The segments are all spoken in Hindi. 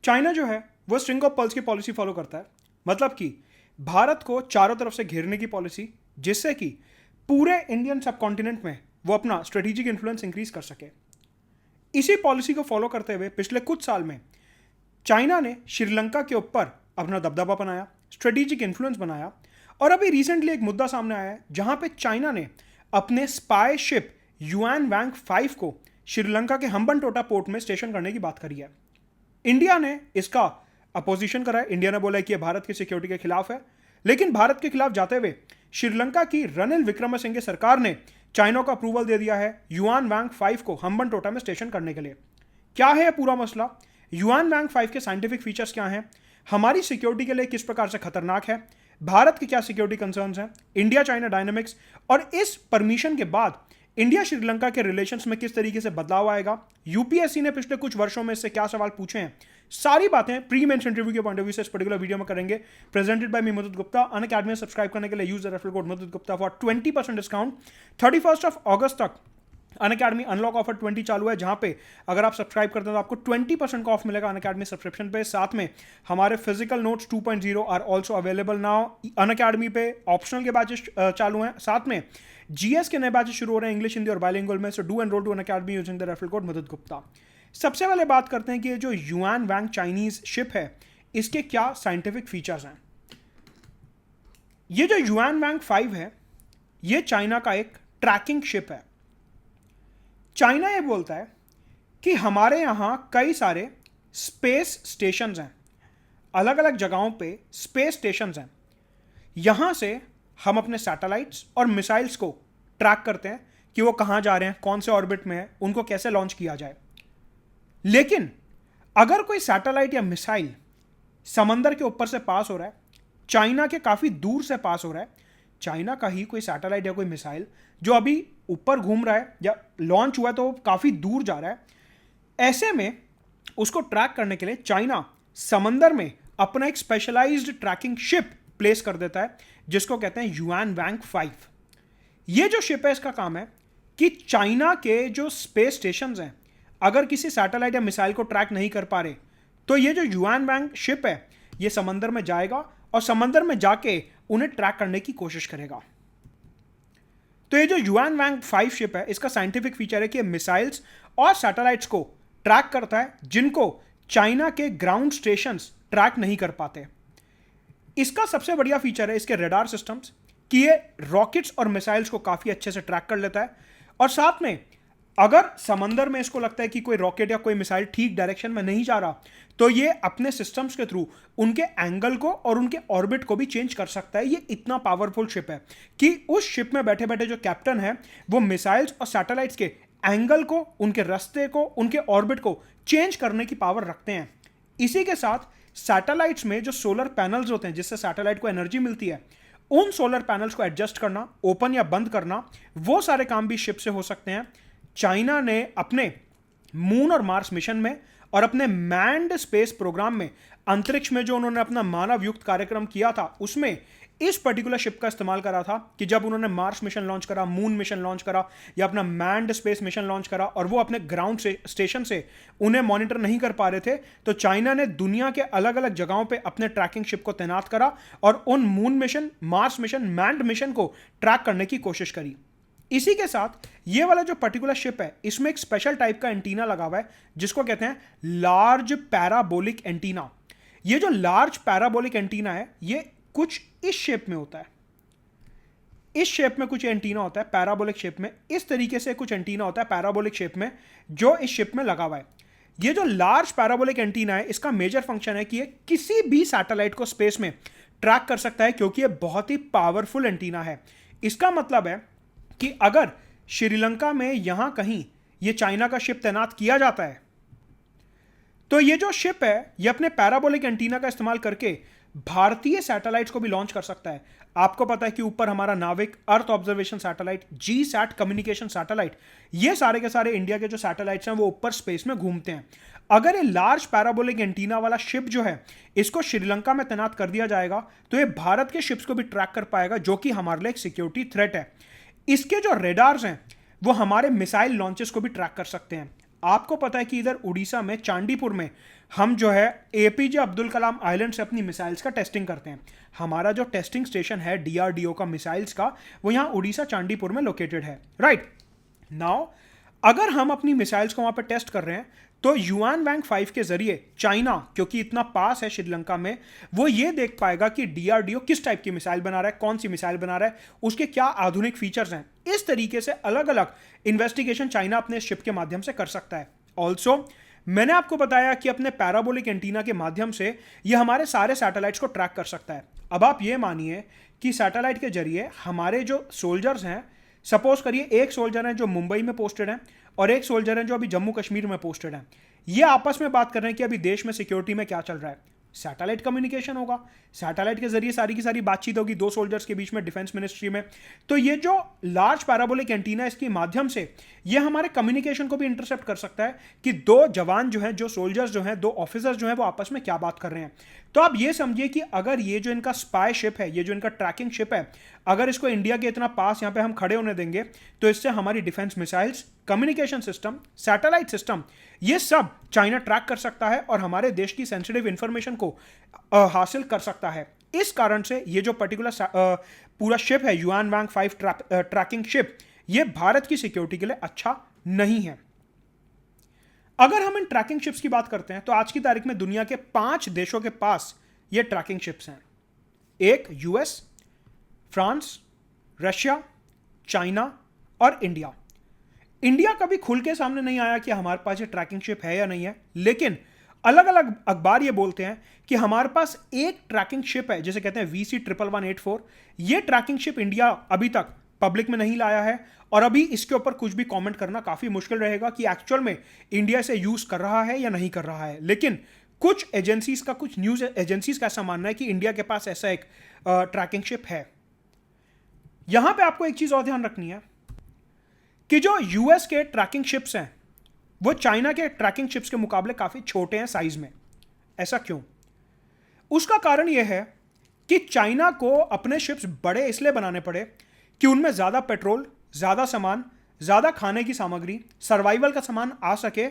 चाइना जो है वो स्ट्रिंग ऑफ पर्ल्स की पॉलिसी फॉलो करता है। मतलब कि भारत को चारों तरफ से घेरने की पॉलिसी, जिससे कि पूरे इंडियन सब कॉन्टिनेंट में वो अपना स्ट्रेटेजिक इन्फ्लुएंस इंक्रीज कर सके। इसी पॉलिसी को फॉलो करते हुए पिछले कुछ साल में चाइना ने श्रीलंका के ऊपर अपना दबदबा बनाया, स्ट्रेटेजिक इन्फ्लुएंस बनाया। और अभी रिसेंटली एक मुद्दा सामने आया है जहां पे चाइना ने अपने स्पाई शिप युआन वैंग 5 को श्रीलंका के हम्बनटोटा पोर्ट में स्टेशन करने की बात करी है। इंडिया ने इसका अपोजिशन करा है। इंडिया ने बोला है कि यह भारत की सिक्योरिटी के खिलाफ है। लेकिन भारत के खिलाफ जाते हुए श्रीलंका की रनिल विक्रमसिंघे सरकार ने चाइना को अप्रूवल दे दिया है युआन वैंग 5 को हम्बनटोटा में स्टेशन करने के लिए। क्या है पूरा मसला? युआन वैंग 5 के साइंटिफिक फीचर्स क्या हैं, हमारी सिक्योरिटी के लिए किस प्रकार से खतरनाक है, भारत के क्या सिक्योरिटी कंसर्न्स हैं, इंडिया चाइना डायनामिक्स, और इस परमिशन के बाद इंडिया श्रीलंका के रिलेशंस में किस तरीके से बदलाव आएगा, यूपीएससी ने पिछले कुछ वर्षों में इससे क्या सवाल पूछे हैं, सारी बातें प्री मेंस इंटरव्यू के पॉइंट ऑफ व्यू से इस पर्टिकुलर वीडियो में करेंगे। Presented by me Madhud Gupta. Unacademy में सब्सक्राइब करने के लिए use the referral code Madhud Gupta for 20% discount. 31 अगस्त तक अनअकैडमी अनलॉक ऑफर 20 चालू है, जहां पे अगर आप सब्सक्राइब करते हैं तो आपको 20% का ऑफ मिलेगा अनअकैडमी सब्सक्रिप्शन पे। साथ में हमारे physical notes 2.0 are also available now Unacademy पे। ऑप्शनल के बैचेस चालू हैं, साथ में जीएस के नए बैचेस शुरू हो रहे हैं इंग्लिश, हिंदी और बाइलिंगुअल में। So do enrol to Unacademy using the referral code Madhud Gupta. सबसे पहले बात करते हैं कि ये जो युआन वैंग चाइनीज शिप है इसके क्या साइंटिफिक फीचर्स हैं। ये जो युआन वैंग 5 है ये चाइना का एक ट्रैकिंग शिप है। चाइना ये बोलता है कि हमारे यहां कई सारे स्पेस स्टेशंस हैं, अलग अलग जगहों पे स्पेस स्टेशंस हैं। यहां से हम अपने सैटेलाइट्स और मिसाइल्स को ट्रैक करते हैं कि वो कहां जा रहे हैं, कौन से ऑर्बिट में है, उनको कैसे लॉन्च किया जाए। लेकिन अगर कोई सैटेलाइट या मिसाइल समंदर के ऊपर से पास हो रहा है, चाइना के काफी दूर से पास हो रहा है, चाइना का ही कोई सैटेलाइट या कोई मिसाइल जो अभी ऊपर घूम रहा है या लॉन्च हुआ है तो काफी दूर जा रहा है, ऐसे में उसको ट्रैक करने के लिए चाइना समंदर में अपना एक स्पेशलाइज्ड ट्रैकिंग शिप प्लेस कर देता है जिसको कहते हैं युआन वैंग 5। ये जो शिप है इसका काम है कि चाइना के जो स्पेस स्टेशन हैं अगर किसी सैटेलाइट या मिसाइल को ट्रैक नहीं कर पा रहे तो ये जो युआन वैंग शिप है ये समंदर में जाएगा और समंदर में जाके उन्हें ट्रैक करने की कोशिश करेगा। तो ये जो युआन वैंग 5 शिप है इसका साइंटिफिक फीचर है कि मिसाइल्स और सैटेलाइट्स को ट्रैक करता है जिनको चाइना के ग्राउंड स्टेशंस ट्रैक नहीं कर पाते। इसका सबसे बढ़िया फीचर है इसके रडार सिस्टम्स कि ये रॉकेट्स और मिसाइल्स को काफी अच्छे से ट्रैक कर लेता है। और साथ में अगर समंदर में इसको लगता है कि कोई रॉकेट या कोई मिसाइल ठीक डायरेक्शन में नहीं जा रहा तो ये अपने सिस्टम्स के थ्रू उनके एंगल को और उनके ऑर्बिट को भी चेंज कर सकता है। ये इतना पावरफुल शिप है कि उस शिप में बैठे बैठे जो कैप्टन है वो मिसाइल्स और सैटेलाइट्स के एंगल को, उनके रास्ते को, उनके ऑर्बिट को चेंज करने की पावर रखते हैं। इसी के साथ सैटेलाइट्स में जो सोलर पैनल्स होते हैं जिससे सैटेलाइट को एनर्जी मिलती है, उन सोलर पैनल्स को एडजस्ट करना, ओपन या बंद करना, वो सारे काम भी शिप से हो सकते हैं। चाइना ने अपने मून और मार्स मिशन में और अपने मैन्ड स्पेस प्रोग्राम में अंतरिक्ष में जो उन्होंने अपना मानव युक्त कार्यक्रम किया था उसमें इस पर्टिकुलर शिप का इस्तेमाल करा था कि जब उन्होंने मार्स मिशन लॉन्च करा, मून मिशन लॉन्च करा या अपना मैन्ड स्पेस मिशन लॉन्च करा और वो अपने ग्राउंड स्टेशन से उन्हें मॉनिटर नहीं कर पा रहे थे तो चाइना ने दुनिया के अलग अलग जगहों पे अपने ट्रैकिंग शिप को तैनात करा और उन moon mission, Mars mission, manned mission को ट्रैक करने की कोशिश करी। इसी के साथ ये वाला जो पर्टिकुलर शिप है इसमें एक स्पेशल टाइप का एंटीना लगा हुआ है जिसको कहते हैं लार्ज पैराबोलिक एंटीना। ये जो लार्ज पैराबोलिक एंटीना है ये कुछ इस शेप में होता है, इस शेप में कुछ एंटीना होता है पैराबोलिक शेप में, इस तरीके से कुछ एंटीना होता है पैराबोलिक शेप में जो इस शिप में लगा हुआ है। ये जो लार्ज पैराबोलिक एंटीना है इसका मेजर फंक्शन है कि ये किसी भी सैटेलाइट को स्पेस में ट्रैक कर सकता है क्योंकि ये बहुत ही पावरफुल एंटीना है। इसका मतलब है कि अगर श्रीलंका में यहां कहीं ये चाइना का शिप तैनात किया जाता है तो ये जो शिप है ये अपने पैराबोलिक एंटीना का इस्तेमाल करके भारतीय सैटेलाइट्स को भी लॉन्च कर सकता है। आपको पता है कि ऊपर हमारा नाविक, अर्थ ऑब्जर्वेशन सैटेलाइट, जी सैट कम्युनिकेशन सैटेलाइट, ये सारे के सारे इंडिया के जो सैटेलाइट्स हैं वो ऊपर स्पेस में घूमते हैं। अगर ये लार्ज पैराबोलिक एंटीना वाला शिप जो है इसको श्रीलंका में तैनात कर दिया जाएगा तो ये भारत के शिप्स को भी ट्रैक कर पाएगा जो कि हमारे लिए एक सिक्योरिटी थ्रेट है। इसके जो रेडार्स हैं वो हमारे मिसाइल लॉन्चेस को भी ट्रैक कर सकते हैं। आपको पता है कि इधर उड़ीसा में चांदीपुर में हम जो है एपीजे अब्दुल कलाम आइलैंड से अपनी मिसाइल्स का टेस्टिंग करते हैं। हमारा जो टेस्टिंग स्टेशन है डीआरडीओ का मिसाइल्स का, वो यहाँ उड़ीसा चांदीपुर में लोकेटेड है, राइट। नाउ अगर हम अपनी मिसाइल्स को वहां पर टेस्ट कर रहे हैं तो युआन वैंग 5 के जरिए चाइना, क्योंकि इतना पास है श्रीलंका में, वो ये देख पाएगा कि डीआरडीओ किस टाइप की मिसाइल बना रहा है, कौन सी मिसाइल बना रहा है, उसके क्या आधुनिक फीचर्स हैं। इस तरीके से अलग अलग इन्वेस्टिगेशन चाइना अपने शिप के माध्यम से कर सकता है। ऑल्सो मैंने आपको बताया कि अपने पैराबोलिक एंटीना के माध्यम से ये हमारे सारे सैटेलाइट्स को ट्रैक कर सकता है। अब आप ये मानिए कि सैटेलाइट के जरिए हमारे जो सोल्जर्स हैं, सपोज करिए एक सोल्जर है जो मुंबई में पोस्टेड है और एक सोल्जर है जो अभी जम्मू कश्मीर में पोस्टेड है, ये आपस में बात कर रहे हैं कि अभी देश में सिक्योरिटी में क्या चल रहा है। सैटेलाइट कम्युनिकेशन होगा, सैटेलाइट के जरिए सारी की सारी बातचीत होगी दो सोल्जर्स के बीच में डिफेंस मिनिस्ट्री में। तो ये जो लार्ज पैराबोलिक एंटीना है, इसके माध्यम से ये हमारे कम्युनिकेशन को भी इंटरसेप्ट कर सकता है कि दो जवान जो हैं, जो सोल्जर्स जो हैं, दो ऑफिसर्स जो हैं, वो आपस में क्या बात कर रहे हैं। तो आप ये समझिए कि अगर ये जो इनका स्पाई शिप है, ये जो इनका ट्रैकिंग शिप है, अगर इसको इंडिया के इतना पास यहाँ पे हम खड़े होने देंगे तो इससे हमारी defence missiles, communication system, satellite system, ये सब चाइना ट्रैक कर सकता है और हमारे देश की सेंसिटिव इंफॉर्मेशन को हासिल कर सकता है। इस कारण से ये जो पर्टिकुलर पूरा शिप है युआन वैंग 5 ट्रैकिंग शिप, ये भारत की सिक्योरिटी के लिए अच्छा नहीं है। अगर हम इन ट्रैकिंग शिप्स की बात करते हैं तो आज की तारीख में दुनिया के 5 देशों के पास ये ट्रैकिंग शिप्स हैं। एक यूएस, फ्रांस, रशिया, चाइना और इंडिया। इंडिया कभी खुल के सामने नहीं आया कि हमारे पास ये ट्रैकिंग शिप है या नहीं है, लेकिन अलग अलग अखबार ये बोलते हैं कि हमारे पास एक ट्रैकिंग शिप है जिसे कहते हैं VC-1184। ये ट्रैकिंग शिप इंडिया अभी तक पब्लिक में नहीं लाया है और अभी इसके ऊपर कुछ भी कमेंट करना काफी मुश्किल रहेगा कि एक्चुअल में इंडिया इसे यूज कर रहा है या नहीं कर रहा है। लेकिन कुछ एजेंसीज का, कुछ न्यूज एजेंसीज का ऐसा मानना है कि इंडिया के पास ऐसा एक ट्रैकिंग शिप है। यहां पे आपको एक चीज और ध्यान रखनी है कि जो यूएस के ट्रैकिंग शिप्स हैं वो चाइना के ट्रैकिंग शिप्स के मुकाबले काफी छोटे हैं साइज में। ऐसा क्यों? उसका कारण यह है कि चाइना को अपने शिप्स बड़े इसलिए बनाने पड़े कि उनमें ज्यादा पेट्रोल, ज्यादा सामान, ज्यादा खाने की सामग्री, सर्वाइवल का सामान आ सके,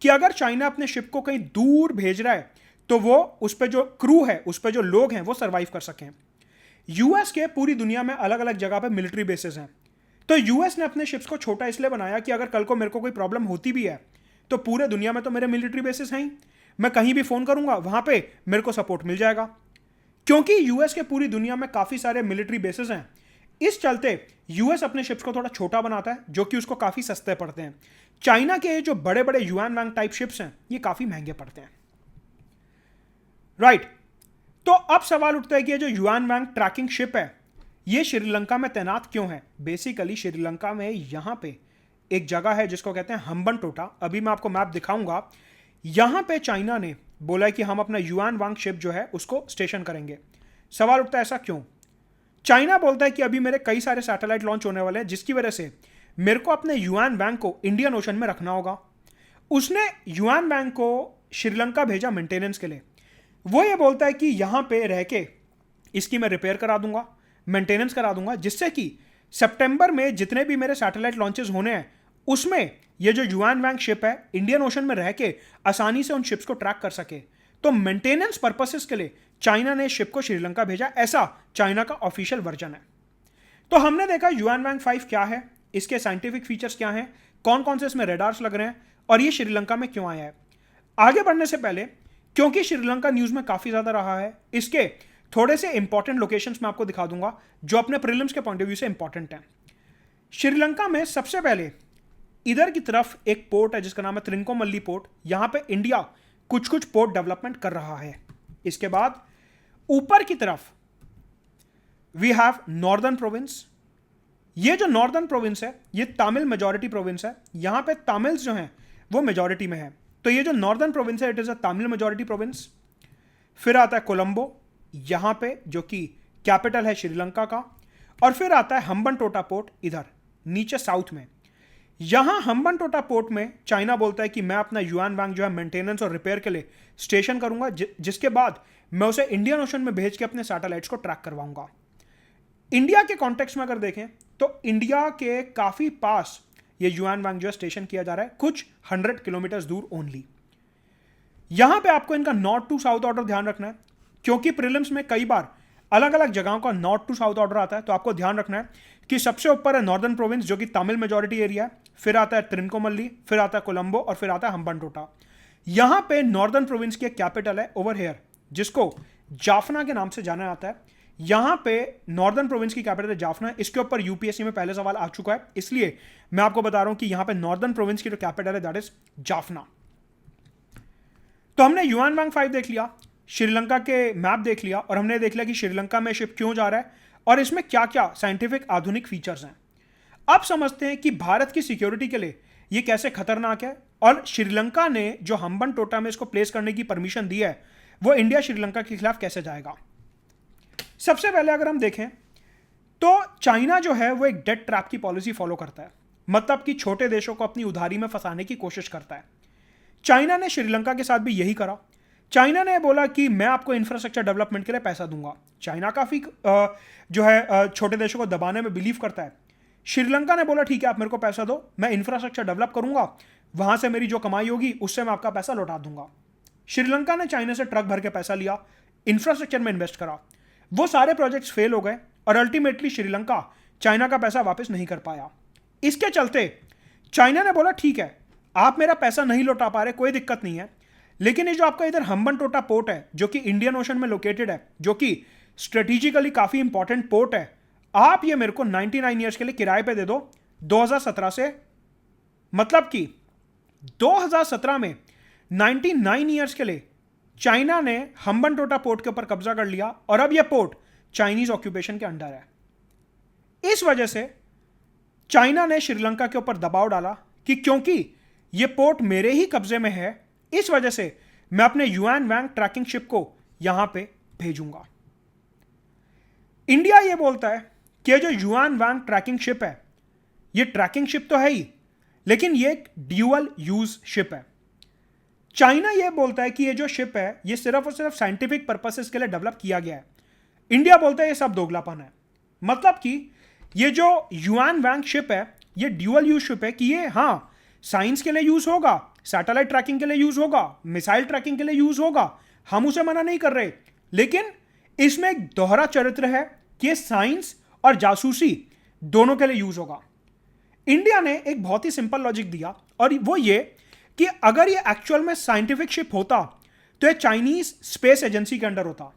कि अगर चाइना अपने शिप को कहीं दूर भेज रहा है तो वो उस पर जो क्रू है, उस पर जो लोग हैं, वो सर्वाइव कर सकें। यूएस के पूरी दुनिया में अलग अलग जगह पे मिलिट्री बेसेस हैं, तो यूएस ने अपने शिप्स को छोटा इसलिए बनाया कि अगर कल को मेरे को कोई प्रॉब्लम होती भी है तो पूरे दुनिया में तो मेरे मिलिट्री बेसेस हैं ही, मैं कहीं भी फोन करूंगा वहां पे मेरे को सपोर्ट मिल जाएगा। क्योंकि यूएस के पूरी दुनिया में काफी सारे मिलिट्री बेसेस हैं, इस चलते यूएस अपने शिप्स को थोड़ा छोटा बनाता है जो कि उसको काफी सस्ते पड़ते हैं। चाइना के जो बड़े बड़े युआन वैंग टाइप शिप्स हैं ये काफी महंगे पड़ते हैं, राइट। तो अब सवाल उठता है कि ये जो युआन वैंग ट्रैकिंग शिप है ये श्रीलंका में तैनात क्यों है। बेसिकली श्रीलंका में यहां पे एक जगह है जिसको कहते हैं हम्बनटोटा। अभी मैं आपको मैप दिखाऊंगा। यहां पे चाइना ने बोला है कि हम अपना युआन वैंग शिप जो है उसको स्टेशन करेंगे। सवाल उठता है ऐसा क्यों? चाइना बोलता है कि अभी मेरे कई सारे सैटेलाइट लॉन्च होने वाले हैं जिसकी वजह से मेरे को अपने युआन वैंग को इंडियन ओशन में रखना होगा। उसने युआन वैंग को श्रीलंका भेजा मेंटेनेंस के लिए। वो ये बोलता है कि यहां पे रह के इसकी मैं रिपेयर करा दूंगा, मेंटेनेंस करा दूंगा, जिससे कि सितंबर में जितने भी मेरे सैटेलाइट लॉन्चेस होने हैं उसमें ये जो युआन वैंग शिप है इंडियन ओशन में रह के आसानी से उन शिप्स को ट्रैक कर सके। तो मेंटेनेंस पर्पसेस के लिए चाइना ने शिप को श्रीलंका भेजा, ऐसा चाइना का ऑफिशियल वर्जन है। तो हमने देखा युआन वैंग 5 क्या है, इसके साइंटिफिक फीचर्स क्या हैं, कौन कौन से इसमें रेडार्स लग रहे हैं और ये श्रीलंका में क्यों आया है। आगे बढ़ने से पहले, क्योंकि श्रीलंका न्यूज में काफी ज्यादा रहा है, इसके थोड़े से इंपॉर्टेंट लोकेशंस मैं आपको दिखा दूंगा जो अपने प्रीलिम्स के पॉइंट ऑफ व्यू से इंपॉर्टेंट हैं। श्रीलंका में सबसे पहले इधर की तरफ एक पोर्ट है जिसका नाम है त्रिंकोमल्ली पोर्ट। यहां पे इंडिया कुछ कुछ पोर्ट डेवलपमेंट कर रहा है। इसके बाद ऊपर की तरफ वी हैव नॉर्दर्न प्रोविंस। ये जो नॉर्दर्न प्रोविंस है ये तमिल मेजॉरिटी प्रोविंस है, यहां पे तमिल्स जो हैं वो मेजॉरिटी में है। तो ये जो नॉर्दर्न प्रोविंस है it is a Tamil majority province. फिर आता है कोलंबो, यहां पे जो कि कैपिटल है श्रीलंका का। और फिर आता है हम्बनटोटा पोर्ट इधर नीचे साउथ में। यहां हम्बनटोटा पोर्ट में चाइना बोलता है कि मैं अपना युआन वैंग जो है मेंटेनेंस और रिपेयर के लिए स्टेशन करूंगा, जिसके बाद मैं उसे इंडियन ओशन में भेज के अपने सैटेलाइट्स को ट्रैक करवाऊंगा। इंडिया के कॉन्टेक्स्ट में अगर देखें तो इंडिया के काफी पास ये युआन वांग जो स्टेशन किया जा रहा है कुछ 100 किलोमीटर दूर ओनली। यहां पे आपको इनका नॉर्थ टू साउथ ऑर्डर ध्यान रखना है, क्योंकि प्रीलिम्स में कई बार अलग अलग जगहों का नॉर्थ टू साउथ ऑर्डर आता है। तो आपको ध्यान रखना है कि सबसे ऊपर है नॉर्दर्न प्रोविंस जो कि तमिल मेजोरिटी एरिया है, फिर आता है त्रिनकोमल्ली, फिर आता है कोलंबो और फिर आता है हम्बनटोटा। यहां पे नॉर्दर्न प्रोविंस की एक कैपिटल है ओवर हेयर जिसको जाफना के नाम से जाना जाता है। यहां पे नॉर्दर्न प्रोविंस की कैपिटल है जाफना। इसके ऊपर यूपीएससी में पहले सवाल आ चुका है, इसलिए मैं आपको बता रहा हूं कि यहां पे नॉर्दर्न प्रोविंस की जो कैपिटल है दैट इज जाफना। तो हमने युआन वांग 5 देख लिया, श्रीलंका के मैप देख लिया और हमने देख लिया कि श्रीलंका में शिप क्यों जा रहा है और इसमें क्या क्या साइंटिफिक आधुनिक फीचर्स हैं। अब समझते हैं कि भारत की सिक्योरिटी के लिए ये कैसे खतरनाक है और श्रीलंका ने जो हम्बनटोटा में इसको प्लेस करने की परमिशन दी है वो इंडिया श्रीलंका के खिलाफ कैसे जाएगा। सबसे पहले अगर हम देखें तो चाइना जो है वो एक डेट ट्रैप की पॉलिसी फॉलो करता है, मतलब कि छोटे देशों को अपनी उधारी में फंसाने की कोशिश करता है। चाइना ने श्रीलंका के साथ भी यही करा। चाइना ने बोला कि मैं आपको इंफ्रास्ट्रक्चर डेवलपमेंट के लिए पैसा दूंगा। चाइना काफी जो है छोटे देशों को दबाने में बिलीव करता है। श्रीलंका ने बोला ठीक है आप मेरे को पैसा दो, मैं इंफ्रास्ट्रक्चर डेवलप करूंगा, वहां से मेरी जो कमाई होगी उससे मैं आपका पैसा लौटा दूंगा। श्रीलंका ने चाइना से ट्रक भर के पैसा लिया, इंफ्रास्ट्रक्चर में इन्वेस्ट करा, वो सारे प्रोजेक्ट्स फेल हो गए और अल्टीमेटली श्रीलंका चाइना का पैसा वापस नहीं कर पाया। इसके चलते चाइना ने बोला ठीक है आप मेरा पैसा नहीं लौटा पा रहे, कोई दिक्कत नहीं है, लेकिन ये जो आपका इधर हम्बनटोटा पोर्ट है जो कि इंडियन ओशन में लोकेटेड है, जो कि स्ट्रेटेजिकली काफी इंपॉर्टेंट पोर्ट है, आप ये मेरे को 99 ईयर्स के लिए किराए पे दे दो 2017 से। मतलब कि 2017 में 99 ईयर्स के लिए चाइना ने हम्बनटोटा पोर्ट के ऊपर कब्जा कर लिया और अब यह पोर्ट चाइनीज ऑक्यूपेशन के अंडर है। इस वजह से चाइना ने श्रीलंका के ऊपर दबाव डाला कि क्योंकि यह पोर्ट मेरे ही कब्जे में है, इस वजह से मैं अपने युआन वांग ट्रैकिंग शिप को यहां पे भेजूंगा। इंडिया यह बोलता है कि जो युआन वांग ट्रैकिंग शिप है यह ट्रैकिंग शिप तो है ही, लेकिन यह एक ड्यूअल यूज शिप है। चाइना यह बोलता है कि यह जो शिप है यह सिर्फ और सिर्फ साइंटिफिक पर्पसेस के लिए डेवलप किया गया है। इंडिया बोलता है यह सब दोगलापन है। मतलब कि यह जो युआन वांग शिप है यह ड्यूअल यूज शिप है कि ये हाँ साइंस के लिए यूज होगा, सैटेलाइट ट्रैकिंग के लिए यूज होगा, मिसाइल ट्रैकिंग के लिए यूज होगा, हम उसे मना नहीं कर रहे, लेकिन इसमें एक दोहरा चरित्र है कि साइंस और जासूसी दोनों के लिए यूज होगा। इंडिया ने एक बहुत ही सिंपल लॉजिक दिया और वो ये कि अगर ये एक्चुअल में साइंटिफिक शिप होता तो ये चाइनीज स्पेस एजेंसी के अंडर होता,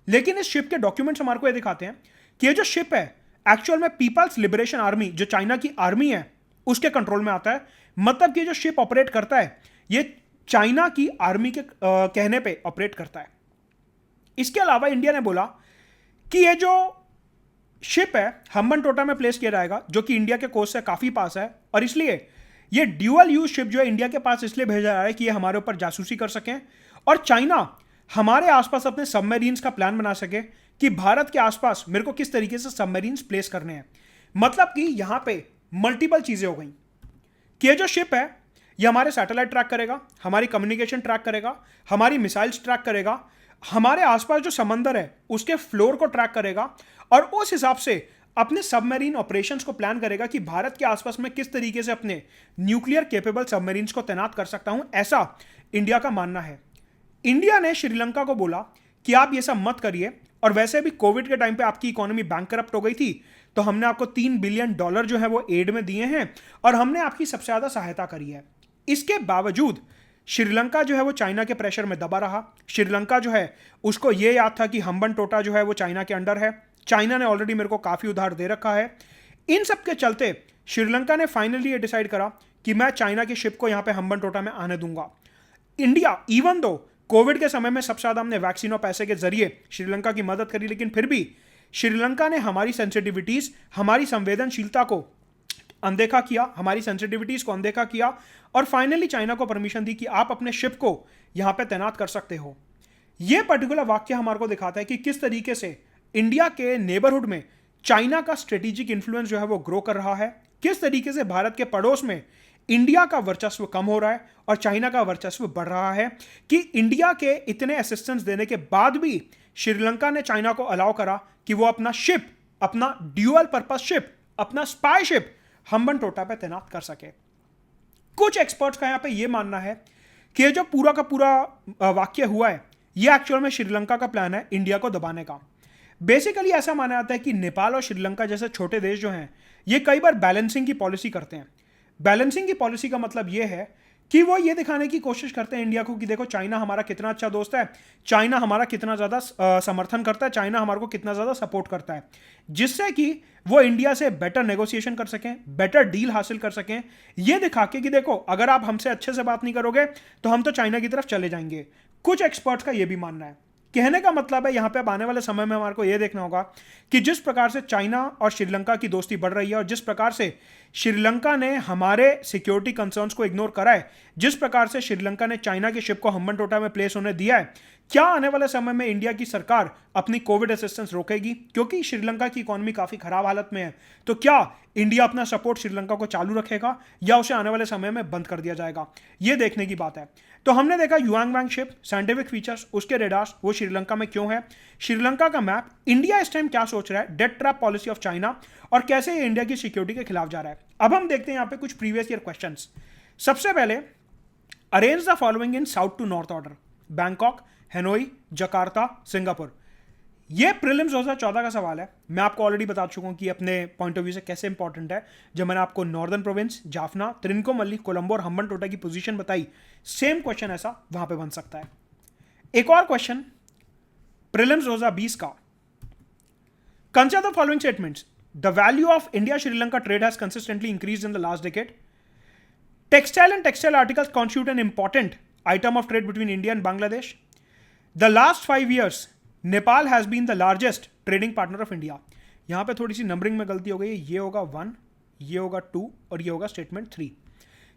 लेकिन इस शिप के डॉक्यूमेंट्स हमारे को ये दिखाते हैं कि ये जो शिप है एक्चुअल में पीपल्स लिबरेशन आर्मी जो चाइना की आर्मी है उसके कंट्रोल में आता है। मतलब कि जो शिप ऑपरेट करता है ये चाइना की आर्मी के कहने पे ऑपरेट करता है। इसके अलावा इंडिया ने बोला कि ये जो शिप है हम्बनटोटा में प्लेस किया जाएगा जो कि इंडिया के कोस्ट से काफी पास है, और इसलिए ये ड्यूअल यूज शिप जो है इंडिया के पास इसलिए भेजा जा रहा है कि ये हमारे ऊपर जासूसी कर सकें और चाइना हमारे आसपास अपने सबमरीन्स का प्लान बना सके कि भारत के आसपास मेरे को किस तरीके से सबमरीन्स प्लेस करने हैं। मतलब कि यहां पे मल्टीपल चीजें हो गई कि ये जो शिप है ये हमारे सैटेलाइट ट्रैक करेगा, हमारी कम्युनिकेशन ट्रैक करेगा, हमारी मिसाइल्स ट्रैक करेगा, हमारे आसपास जो समंदर है उसके फ्लोर को ट्रैक करेगा और उस हिसाब से अपने सबमरीन ऑपरेशंस को प्लान करेगा कि भारत के आसपास में किस तरीके से अपने न्यूक्लियर कैपेबल सबमरीन्स को तैनात कर सकता हूं, ऐसा इंडिया का मानना है। इंडिया ने श्रीलंका को बोला कि आप ये सब मत करिए, और वैसे भी कोविड के टाइम पे आपकी इकोनॉमी बैंकरप्ट हो गई थी तो हमने आपको $3 बिलियन जो है वो एड में दिए हैं और हमने आपकी सबसे ज्यादा सहायता करी है। इसके बावजूद श्रीलंका जो है वो चाइना के प्रेशर में दबा रहा। श्रीलंका जो है उसको ये याद था कि हम्बनटोटा जो है वो चाइना के अंडर है, चाइना ने ऑलरेडी मेरे को काफी उधार दे रखा है। इन सब के चलते श्रीलंका ने फाइनली ये डिसाइड करा कि मैं चाइना की शिप को यहां पे हम्बनटोटा में आने दूंगा। इंडिया इवन दो कोविड के समय में सबसे ज्यादा हमने वैक्सीन और पैसे के जरिए श्रीलंका की मदद करी, लेकिन फिर भी श्रीलंका ने हमारी सेंसिटिविटीज, हमारी संवेदनशीलता को अनदेखा किया, हमारी सेंसिटिविटीज को अनदेखा किया और फाइनली चाइना को परमिशन दी कि आप अपने शिप को यहां पे तैनात कर सकते हो। यह पर्टिकुलर वाक्य हमारे को दिखाता है कि किस तरीके से इंडिया के नेबरहुड में चाइना का स्ट्रेटेजिक इन्फ्लुएंस जो है वो ग्रो कर रहा है, किस तरीके से भारत के पड़ोस में इंडिया का वर्चस्व कम हो रहा है और चाइना का वर्चस्व बढ़ रहा है, कि इंडिया के इतने असिस्टेंस देने के बाद भी श्रीलंका ने चाइना को अलाउ करा कि वो अपना शिप, अपना ड्यूअल पर्पस शिप, अपना स्पाई शिप हम्बन टोटा पे तैनात कर सके। कुछ एक्सपर्ट्स का यहाँ पे ये मानना है कि ये जो पूरा का पूरा वाक्य हुआ है ये एक्चुअल में श्रीलंका का प्लान है इंडिया को दबाने का। बेसिकली ऐसा माना जाता है कि नेपाल और श्रीलंका जैसे छोटे देश जो हैं ये कई बार बैलेंसिंग की पॉलिसी करते हैं। बैलेंसिंग की पॉलिसी का मतलब ये है कि वो ये दिखाने की कोशिश करते हैं इंडिया को कि देखो चाइना हमारा कितना अच्छा दोस्त है, चाइना हमारा कितना ज़्यादा समर्थन करता है, चाइना हमारे को कितना ज़्यादा सपोर्ट करता है, जिससे कि वो इंडिया से बेटर नेगोशिएशन कर सकें, बेटर डील हासिल कर सकें, ये दिखा के कि देखो अगर आप हमसे अच्छे से बात नहीं करोगे तो हम तो चाइना की तरफ चले जाएंगे। कुछ एक्सपर्ट्स का ये भी मानना है। कहने का मतलब है यहाँ पे अब आने वाले समय में हमारे को यह देखना होगा कि जिस प्रकार से चाइना और श्रीलंका की दोस्ती बढ़ रही है और जिस प्रकार से श्रीलंका ने हमारे सिक्योरिटी कंसर्न्स को इग्नोर करा है, जिस प्रकार से श्रीलंका ने चाइना की शिप को हम्बन टोटा में प्लेस होने दिया है, क्या आने वाले समय में इंडिया की सरकार अपनी कोविड असिस्टेंस रोकेगी? क्योंकि श्रीलंका की इकोनॉमी काफी खराब हालत में है, तो क्या इंडिया अपना सपोर्ट श्रीलंका को चालू रखेगा या उसे आने वाले समय में बंद कर दिया जाएगा? यह देखने की बात है। तो हमने देखा युआंग वांग शिप, साइंटिफिक फीचर्स, उसके रेडार्स, वो श्रीलंका में क्यों है, श्रीलंका का मैप, इंडिया इस टाइम क्या सोच रहा है, debt trap policy of China और कैसे ये इंडिया की सिक्योरिटी के खिलाफ जा रहा है। अब हम देखते हैं यहाँ पे कुछ प्रीवियस ईयर क्वेश्चंस। सबसे पहले, arrange the following in south to north order: Bangkok, Hanoi, Jakarta, Singapore. ये प्रीलिम्स 2014 का सवाल है। मैं आपको ऑलरेडी बता चुका हूं कि अपने पॉइंट ऑफ व्यू से कैसे इंपॉर्टेंट है। जब मैंने आपको नॉर्दर्न प्रोविंस, जाफना, त्रिनकोमल्ली, कोलंबो और हम्बन टोटा की पोजीशन बताई, सेम क्वेश्चन ऐसा वहां पे बन सकता है। एक और क्वेश्चन प्रीलिम्स 2020 का, consider the following statements: the value of India Sri Lanka trade has consistently increased in the last decade, textile and textile articles constitute an important item of trade between India and Bangladesh, the last 5 years Nepal has been the largest trading partner of India. यहां पे थोड़ी सी नंबरिंग में गलती हो गई है, ये होगा 1, ये होगा 2 और ये होगा स्टेटमेंट 3।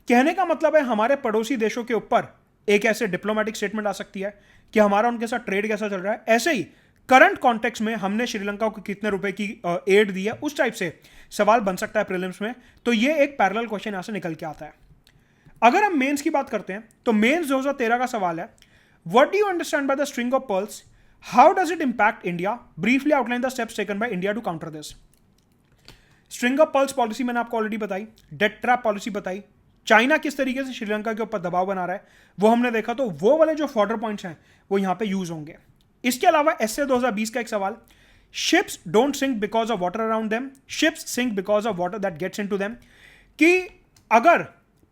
कहने का मतलब है हमारे पड़ोसी देशों के ऊपर एक ऐसे डिप्लोमेटिक स्टेटमेंट आ सकती है कि हमारा उनके साथ ट्रेड कैसा चल रहा है। ऐसे ही करंट कॉन्टेक्स्ट में हमने श्रीलंका को कितने रुपए की एड दी है, उस टाइप से सवाल बन सकता है प्रीलिम्स में। तो ये एक पैरेलल क्वेश्चन यहां से निकल के आता है। अगर हम मेंस की बात करते हैं तो मेंस 2013 का सवाल है, what do you understand by the string of pearls, how does it impact India, briefly outline the steps taken by India to counter this। String of pearls policy मैंने आपको ऑलरेडी बताई, डेट ट्रैप पॉलिसी बताई, चाइना किस तरीके से श्रीलंका के ऊपर दबाव बना रहा है वो हमने देखा। तो वो वाले जो फॉर्डर पॉइंट्स हैं वो यहां पे यूज होंगे। इसके अलावा एसए 2020 का एक सवाल, ships don't sink because of water around them, ships sink because of water that gets into them, कि अगर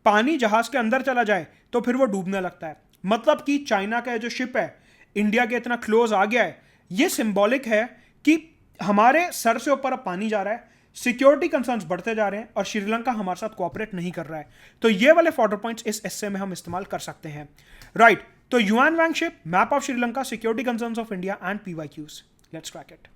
पानी जहाज के अंदर चला जाए तो फिर वो डूबने लगता है। मतलब कि चाइना का जो शिप है इंडिया के इतना क्लोज आ गया है, ये सिंबॉलिक है कि हमारे सर से ऊपर अब पानी जा रहा है, सिक्योरिटी कंसर्न्स बढ़ते जा रहे हैं और श्रीलंका हमारे साथ कोऑपरेट नहीं कर रहा है। तो ये वाले फॉर्डर पॉइंट्स इस एस्से में हम इस्तेमाल कर सकते हैं। राइट, तो yuan Wang ship, map of Sri Lanka, security concerns of India and PYQs. Let's crack it.